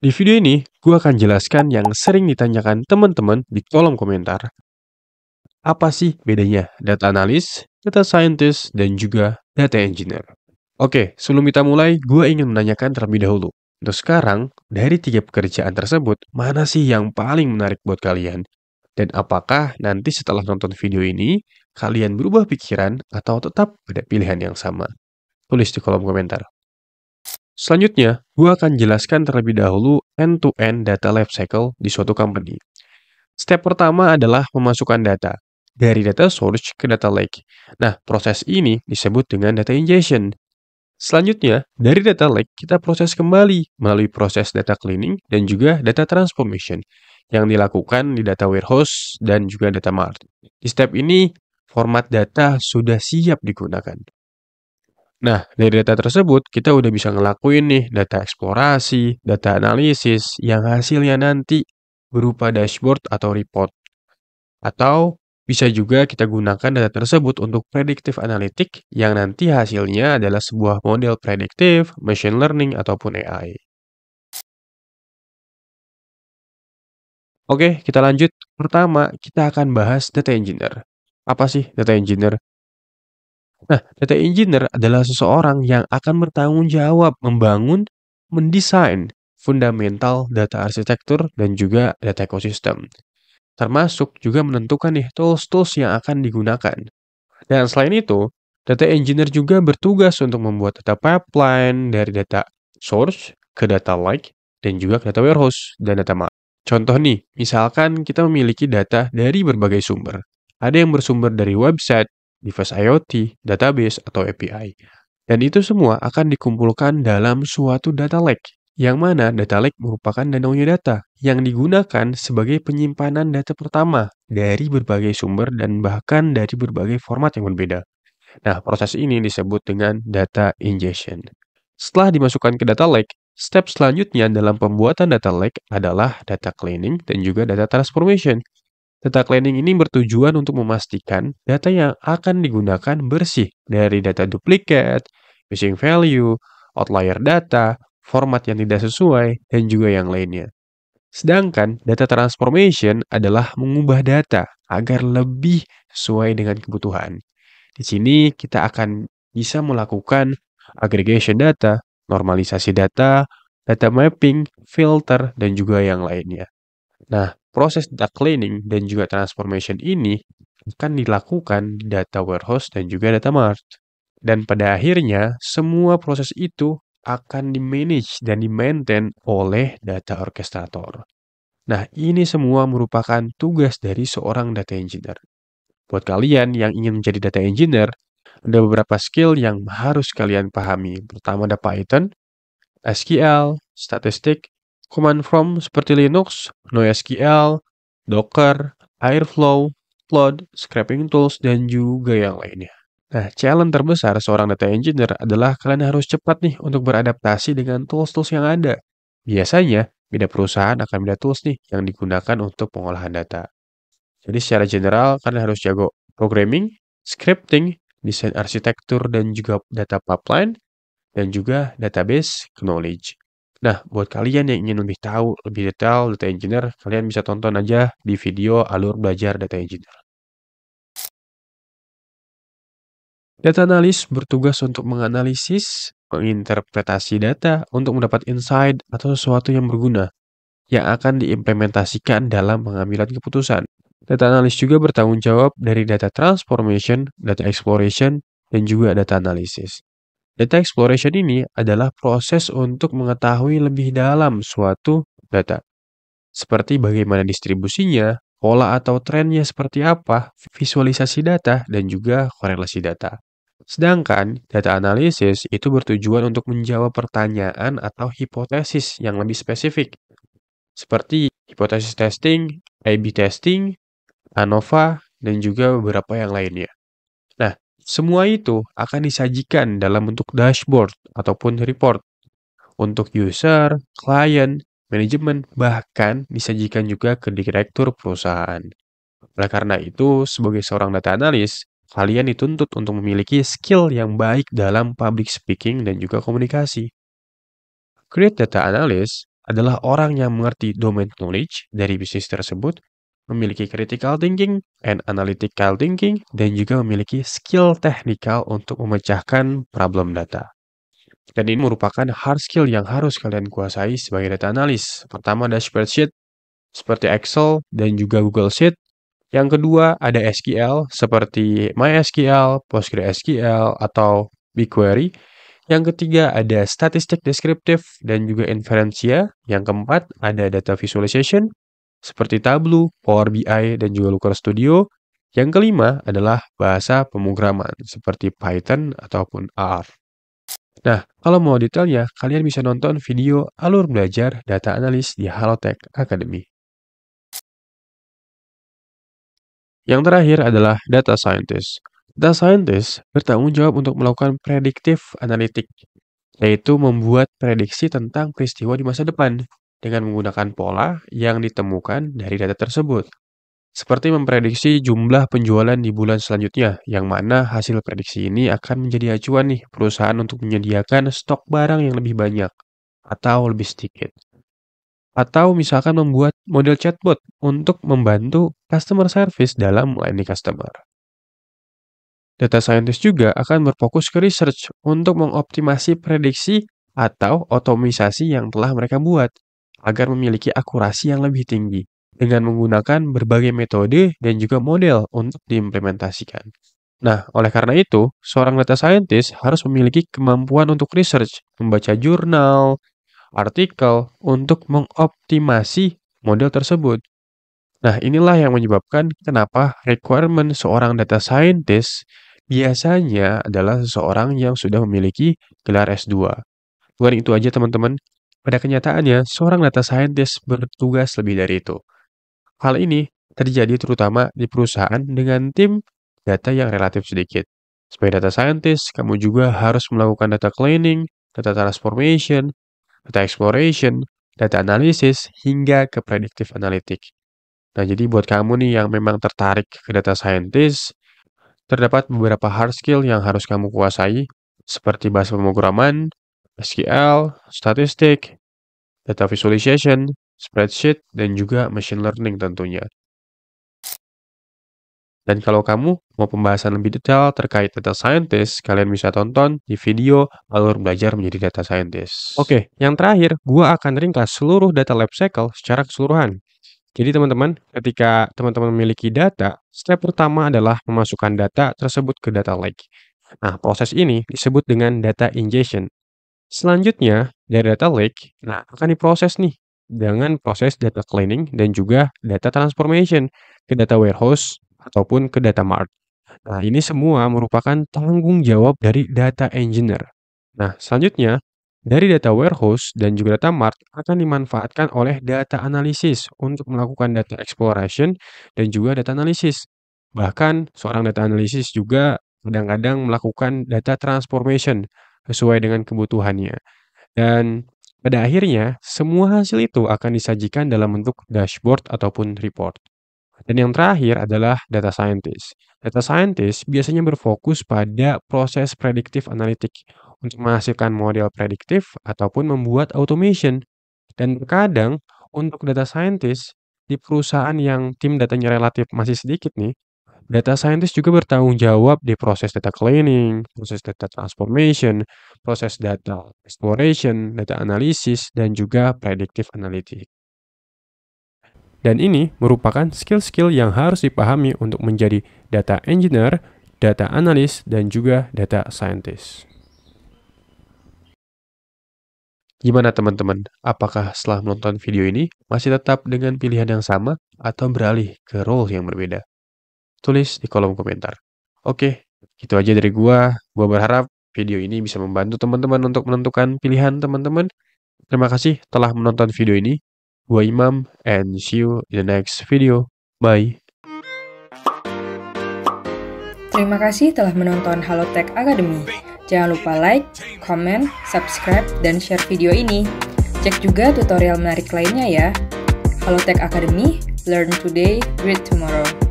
Di video ini, gue akan jelaskan yang sering ditanyakan teman-teman di kolom komentar. Apa sih bedanya data analis, data scientist, dan juga data engineer? Oke, sebelum kita mulai, gue ingin menanyakan terlebih dahulu. Untuk sekarang, dari 3 pekerjaan tersebut, mana sih yang paling menarik buat kalian? Dan apakah nanti setelah nonton video ini, kalian berubah pikiran atau tetap ada pilihan yang sama? Tulis di kolom komentar. Selanjutnya, gue akan jelaskan terlebih dahulu end-to-end data life cycle di suatu company. Step pertama adalah memasukkan data dari data source ke data lake. Nah, proses ini disebut dengan data ingestion. Selanjutnya, dari data lake kita proses kembali melalui proses data cleaning dan juga data transformation yang dilakukan di data warehouse dan juga data mart. Di step ini, format data sudah siap digunakan. Nah, dari data tersebut, kita udah bisa ngelakuin nih data eksplorasi, data analisis, yang hasilnya nanti berupa dashboard atau report. Atau bisa juga kita gunakan data tersebut untuk predictive analytic, yang nanti hasilnya adalah sebuah model prediktif, machine learning, ataupun AI. Oke, kita lanjut. Pertama, kita akan bahas data engineer. Apa sih data engineer? Nah, data engineer adalah seseorang yang akan bertanggung jawab membangun, mendesain fundamental data arsitektur dan juga data ekosistem. Termasuk juga menentukan nih tools-tools yang akan digunakan. Dan selain itu, data engineer juga bertugas untuk membuat data pipeline dari data source ke data lake dan juga ke data warehouse dan data mart. Contoh nih, misalkan kita memiliki data dari berbagai sumber. Ada yang bersumber dari website, device IoT, database, atau API. Dan itu semua akan dikumpulkan dalam suatu data lake, yang mana data lake merupakan danaunya data yang digunakan sebagai penyimpanan data pertama dari berbagai sumber dan bahkan dari berbagai format yang berbeda. Nah, proses ini disebut dengan data ingestion. Setelah dimasukkan ke data lake, step selanjutnya dalam pembuatan data lake adalah data cleaning dan juga data transformation. Data cleaning ini bertujuan untuk memastikan data yang akan digunakan bersih dari data duplikat, missing value, outlier data, format yang tidak sesuai, dan juga yang lainnya. Sedangkan data transformation adalah mengubah data agar lebih sesuai dengan kebutuhan. Di sini kita akan bisa melakukan aggregation data, normalisasi data, data mapping, filter, dan juga yang lainnya. Nah, proses data cleaning dan juga transformation ini akan dilakukan di data warehouse dan juga data mart. Dan pada akhirnya, semua proses itu akan di-manage dan di-maintain oleh data orchestrator. Nah, ini semua merupakan tugas dari seorang data engineer. Buat kalian yang ingin menjadi data engineer, ada beberapa skill yang harus kalian pahami. Pertama ada Python, SQL, statistik, command prompt seperti Linux, NoSQL, Docker, Airflow, Cloud, scraping tools, dan juga yang lainnya. Nah, challenge terbesar seorang data engineer adalah kalian harus cepat nih untuk beradaptasi dengan tools-tools yang ada. Biasanya, beda perusahaan akan beda tools nih yang digunakan untuk pengolahan data. Jadi secara general, kalian harus jago programming, scripting, desain arsitektur, dan juga data pipeline, dan juga database knowledge. Nah, buat kalian yang ingin lebih tahu lebih detail data engineer, kalian bisa tonton aja di video alur belajar data engineer. Data analis bertugas untuk menganalisis, menginterpretasi data untuk mendapat insight atau sesuatu yang berguna yang akan diimplementasikan dalam pengambilan keputusan. Data analis juga bertanggung jawab dari data transformation, data exploration, dan juga data analysis. Data exploration ini adalah proses untuk mengetahui lebih dalam suatu data, seperti bagaimana distribusinya, pola atau trennya seperti apa, visualisasi data, dan juga korelasi data. Sedangkan data analisis itu bertujuan untuk menjawab pertanyaan atau hipotesis yang lebih spesifik, seperti hipotesis testing, A/B testing, ANOVA, dan juga beberapa yang lainnya. Nah, semua itu akan disajikan dalam bentuk dashboard ataupun report untuk user, klien, manajemen, bahkan disajikan juga ke direktur perusahaan. Oleh karena itu, sebagai seorang data analis, kalian dituntut untuk memiliki skill yang baik dalam public speaking dan juga komunikasi. Create data analyst adalah orang yang mengerti domain knowledge dari bisnis tersebut, memiliki critical thinking and analytical thinking, dan juga memiliki skill teknikal untuk memecahkan problem data. Dan ini merupakan hard skill yang harus kalian kuasai sebagai data analis. Pertama ada spreadsheet, seperti Excel dan juga Google Sheet. Yang kedua ada SQL, seperti MySQL, PostgreSQL, atau BigQuery. Yang ketiga ada statistik deskriptif dan juga inferensia. Yang keempat ada data visualization, seperti Tableau, Power BI, dan juga Looker Studio. Yang kelima adalah bahasa pemrograman, seperti Python ataupun R. Nah, kalau mau detailnya, kalian bisa nonton video alur belajar data analis di Halotek Academy. Yang terakhir adalah data scientist. Data scientist bertanggung jawab untuk melakukan predictive analytic, yaitu membuat prediksi tentang peristiwa di masa depan dengan menggunakan pola yang ditemukan dari data tersebut. Seperti memprediksi jumlah penjualan di bulan selanjutnya, yang mana hasil prediksi ini akan menjadi acuan nih perusahaan untuk menyediakan stok barang yang lebih banyak atau lebih sedikit. Atau misalkan membuat model chatbot untuk membantu customer service dalam melayani customer. Data scientist juga akan berfokus ke research untuk mengoptimasi prediksi atau otomisasi yang telah mereka buat agar memiliki akurasi yang lebih tinggi dengan menggunakan berbagai metode dan juga model untuk diimplementasikan. Nah, oleh karena itu, seorang data scientist harus memiliki kemampuan untuk research, membaca jurnal, artikel untuk mengoptimasi model tersebut. Nah, inilah yang menyebabkan kenapa requirement seorang data scientist biasanya adalah seseorang yang sudah memiliki gelar S2. Bukan itu aja teman-teman, pada kenyataannya seorang data scientist bertugas lebih dari itu. Hal ini terjadi terutama di perusahaan dengan tim data yang relatif sedikit. Sebagai data scientist, kamu juga harus melakukan data cleaning, data transformation, data exploration, data analysis, hingga ke predictive analytics. Nah, jadi buat kamu nih yang memang tertarik ke data scientist, terdapat beberapa hard skill yang harus kamu kuasai, seperti bahasa pemrograman, SQL, statistik, data visualization, spreadsheet, dan juga machine learning tentunya. Dan kalau kamu mau pembahasan lebih detail terkait data scientist, kalian bisa tonton di video alur belajar menjadi data scientist. Oke, yang terakhir, gua akan ringkas seluruh data life cycle secara keseluruhan. Jadi teman-teman, ketika teman-teman memiliki data, step pertama adalah memasukkan data tersebut ke data lake. Nah, proses ini disebut dengan data ingestion. Selanjutnya, dari data lake, akan diproses nih dengan proses data cleaning dan juga data transformation ke data warehouse ataupun ke data mart. Nah, ini semua merupakan tanggung jawab dari data engineer. Nah, selanjutnya, dari data warehouse dan juga data mart akan dimanfaatkan oleh data analysis untuk melakukan data exploration dan juga data analysis. Bahkan, seorang data analysis juga kadang-kadang melakukan data transformation sesuai dengan kebutuhannya. Dan pada akhirnya, semua hasil itu akan disajikan dalam bentuk dashboard ataupun report. Dan yang terakhir adalah data scientist. Data scientist biasanya berfokus pada proses predictive analytics untuk menghasilkan model prediktif ataupun membuat automation. Dan terkadang untuk data scientist di perusahaan yang tim datanya relatif masih sedikit nih, data scientist juga bertanggung jawab di proses data cleaning, proses data transformation, proses data exploration, data analysis, dan juga predictive analytics. Dan ini merupakan skill-skill yang harus dipahami untuk menjadi data engineer, data analyst, dan juga data scientist. Gimana teman-teman? Apakah setelah menonton video ini masih tetap dengan pilihan yang sama atau beralih ke role yang berbeda? Tulis di kolom komentar. Oke, itu aja dari gua. Gua berharap video ini bisa membantu teman-teman untuk menentukan pilihan teman-teman. Terima kasih telah menonton video ini. Gua Imam, and see you in the next video. Bye. Terima kasih telah menonton Halotek Academy. Jangan lupa like, comment, subscribe, dan share video ini. Cek juga tutorial menarik lainnya ya. Halotek Academy, learn today, great tomorrow.